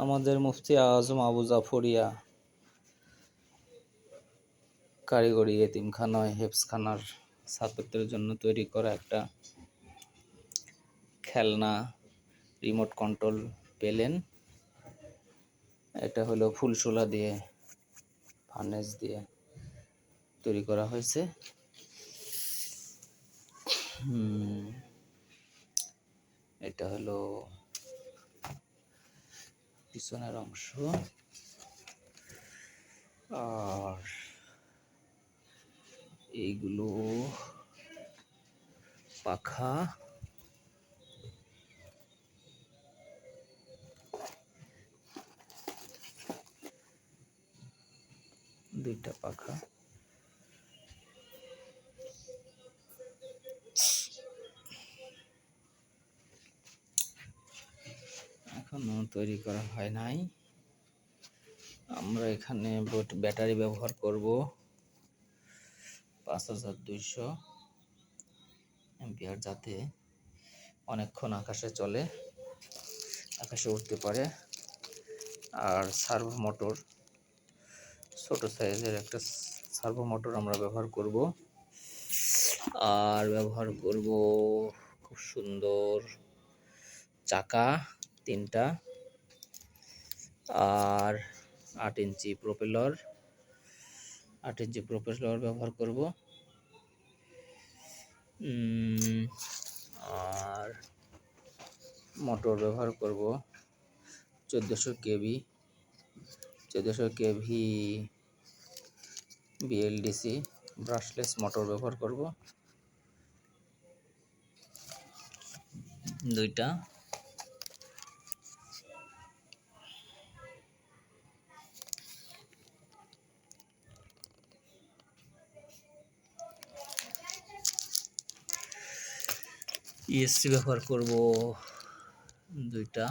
আমাদের মুফতি আজম আবু জাফরিয়া কারিগরি এতিমখানায় হেফজখানার ছাত্রদের জন্য তৈরি করা একটা খেলনা রিমোট কন্ট্রোল পেলেন। এটা হলো ফুলশোলা দিয়ে ফার্নেস দিয়ে তৈরি করা হয়েছে। এটা হলো পিছনের অংশ, আর এইগুলো পাখা। দুইটা পাখা। এখনো তৈরি করা হয় নাই। আমরা এখানে ব্যাটারি ব্যবহার করব 5200 অ্যাম্পিয়ার, যাতে অনেকক্ষণ আকাশে চলে, আকাশে উঠতে পারে। আর সার্ভো মোটর, ছোট সাইজের একটা সার্ভো মোটর আমরা ব্যবহার করব। আর ব্যবহার করব খুব সুন্দর চাকা 3টা, আর 8 ইঞ্চি প্রপেলর ব্যবহার করব। আর মোটর ব্যবহার করব 1400 কেভি বিএলডিসি ব্রাশলেস মোটর ব্যবহার করব, 2টা। ইএসসি ব্যবহার করব 2টা।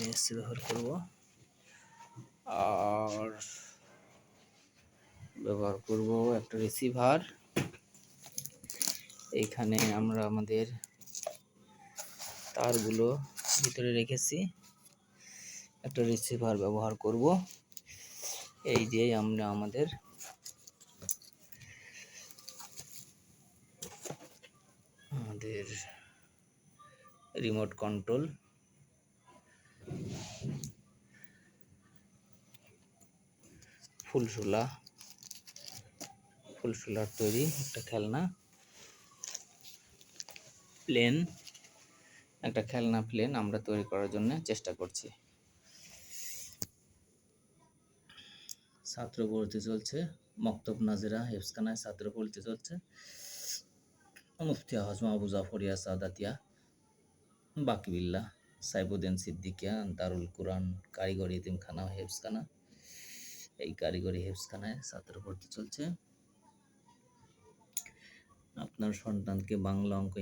ইএসসি ব্যবহার করব। আর ব্যবহার করব একটা রিসিভার। এইখানে আমরা আমাদের তারগুলো ভিতরে রেখেছি। একটা রিসিভার ব্যবহার করব। এই যে আমরা আমাদের রিমোট কন্ট্রোল ফুলশোলার তৈরি একটা খেলনা প্লেন আমরা তৈরি করার জন্য চেষ্টা করছি। ছাত্র ভর্তি চলছে, মক্তব নাজিরা হেফজখানায় ছাত্র ভর্তি চলছে। মুফতি আজম আবু জাফরিয়া সাদাতিয়া বাকিবিল্লাহ সাইফুদ্দিন সিদ্দিকিয়া দারুল কুরআন কারিগরি এতিমখানা হেফজখানা, এই কারিগরি হেফজখানায় ছাত্র ভর্তি চলছে। আপনার সন্তানকে বাংলা, অঙ্ক,